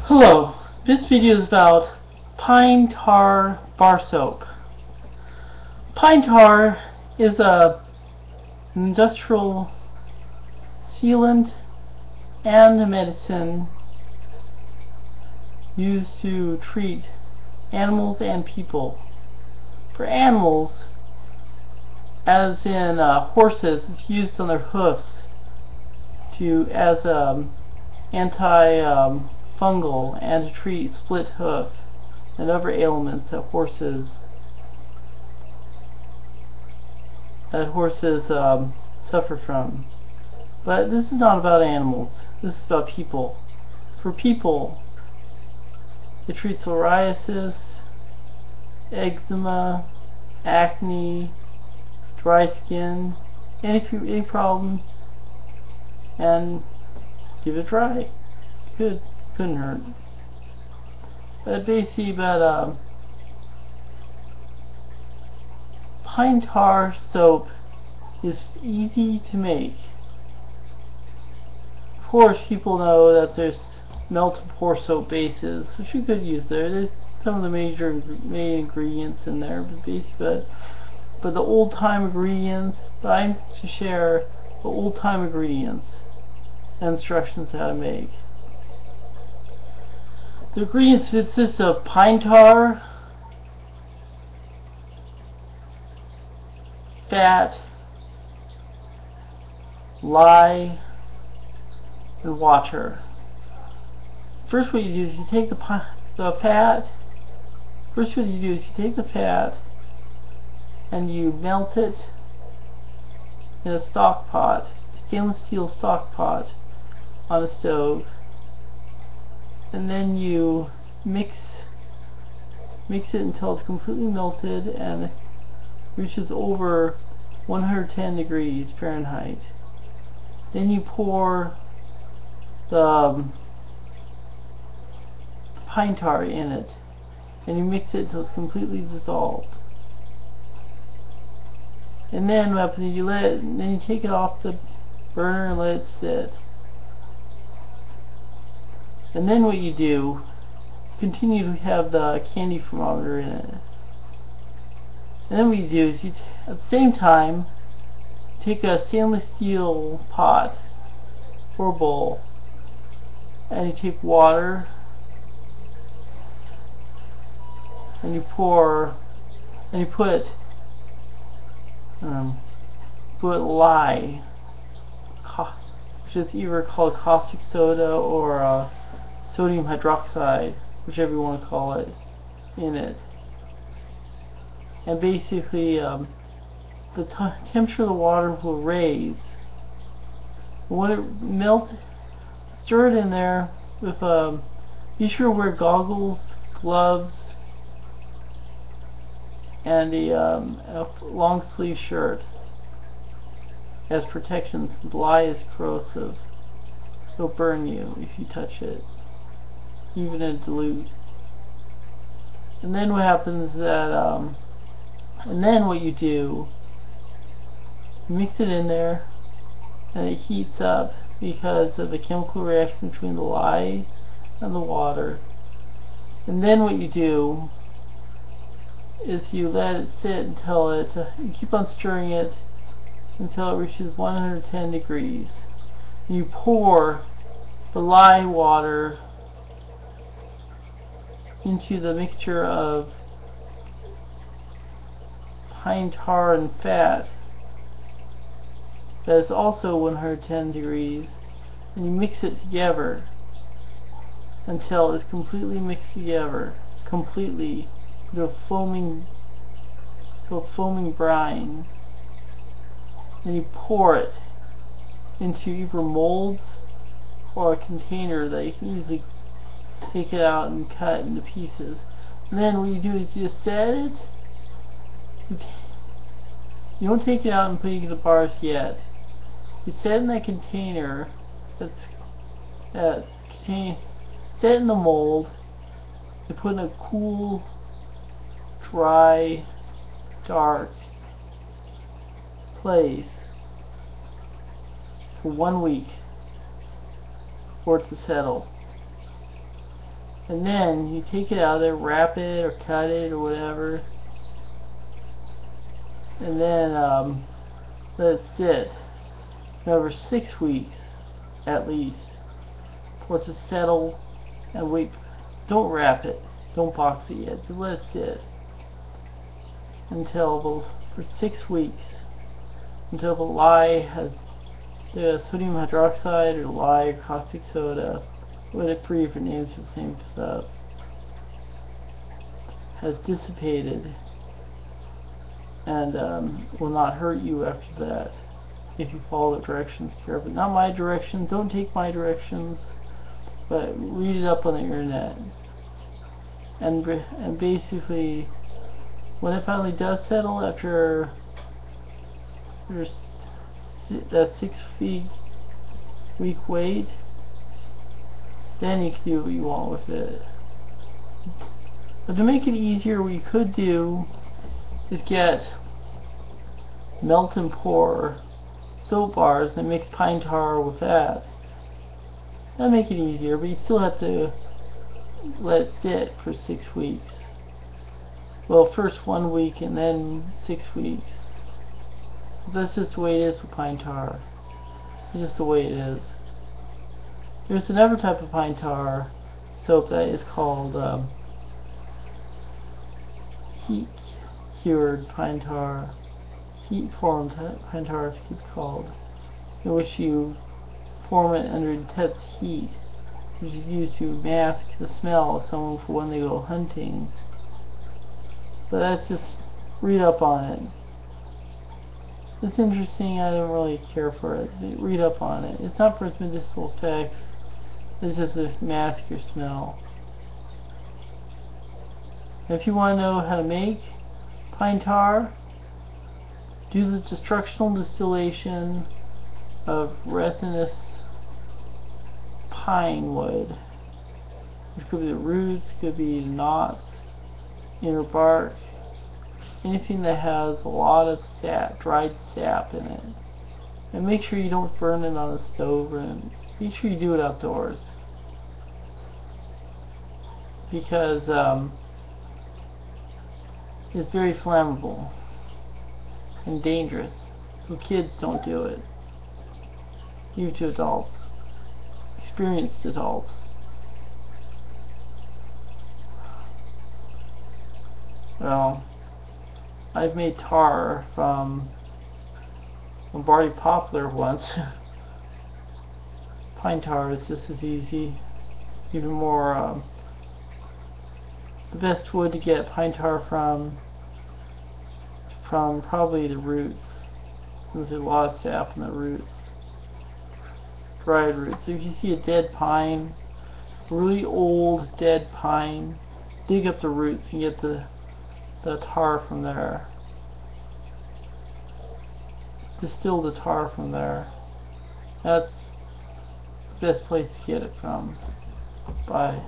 Hello, this video is about pine tar bar soap. Pine tar is an industrial sealant and a medicine used to treat animals and people. For animals, as in horses, it's used on their hoofs as anti-fungal and to treat split hoof and other ailments that horses suffer from. But this is not about animals. This is about people. For people, it treats psoriasis, eczema, acne, dry skin, any problem, and give it a try. Couldn't hurt. But basically about pine tar soap is easy to make. Of course, people know that there's melt and pour soap bases, which you could use there. There's some of the main ingredients in there, but the old-time ingredients, I'm to share the old-time ingredients and instructions how to make. The ingredients consist of pine tar, fat, lye, and water. First, what you do is you take the fat. First, what you do is you take the fat and you melt it in a stock pot, stainless steel stock pot on a stove, and then you mix it until it's completely melted and reaches over 110 degrees Fahrenheit. Then you pour the pine tar in it and you mix it until it's completely dissolved. And then what happens is then you take it off the burner and let it sit. And then what you do, continue to have the candy thermometer in it. And then what you do is at the same time take a stainless steel pot or bowl and you take water and you pour and you put lye, which is either called caustic soda or sodium hydroxide, whichever you want to call it, in it. And basically the temperature of the water will raise. When it melts, stir it in there with be sure to wear goggles, gloves, and a long sleeve shirt as protection. Lye is corrosive. It'll burn you if you touch it, even in dilute. And then what happens is that and then what you do, you mix it in there and it heats up because of a chemical reaction between the lye and the water. And then what you do is you let it sit until you keep on stirring it until it reaches 110 degrees. And you pour the lye water into the mixture of pine tar and fat that is also 110 degrees, and you mix it together until it's completely mixed together, completely to a foaming brine. Then you pour it into either molds or a container that you can easily take it out and cut into pieces. And then what you do is you just set it. You don't take it out and put it in the bars yet. You set it in that container set it in the mold. You put in a cool, dry, dark place for 1 week for it to settle. And then you take it out of there, wrap it or cut it or whatever, and then let it sit for over 6 weeks at least for it to settle and wait. Don't wrap it, don't box it yet, just let it sit until for 6 weeks, until the lye has, the sodium hydroxide or lye or caustic soda, what if 3 different names for the same stuff, has dissipated and will not hurt you after that if you follow the directions carefully. Not my directions, don't take my directions, but read it up on the internet. And basically, when it finally does settle after that 6 week wait, then you can do what you want with it. But to make it easier, what you could do is get melt and pour soap bars and mix pine tar with that. That'll make it easier, but you still have to let it sit for 6 weeks. Well, first 1 week and then 6 weeks. That's just the way it is with pine tar. It's just the way it is. There's another type of pine tar soap that is called heat cured pine tar, heat formed pine tar, I think it's called, in which you form it under intense heat, which is used to mask the smell of someone for when they go hunting. But that's just, read up on it. It's interesting, I don't really care for it. Read up on it. It's not for its medicinal effects, it's just to mask your smell. If you want to know how to make pine tar, do the destructional distillation of resinous pine wood, which could be the roots, could be the knots, inner bark, anything that has a lot of sap, dried sap in it. And make sure you don't burn it on the stove, and make sure you do it outdoors, because it's very flammable and dangerous. So kids, don't do it. Even to adults, experienced adults. Well, I've made tar from Lombardy poplar once. Pine tar is just as easy, even more. The best wood to get pine tar from probably the roots. There's a lot of sap in the roots, dried roots. So if you see a dead pine, really old dead pine, dig up the roots and get the tar from there. Distill the tar from there. That's the best place to get it from. Bye.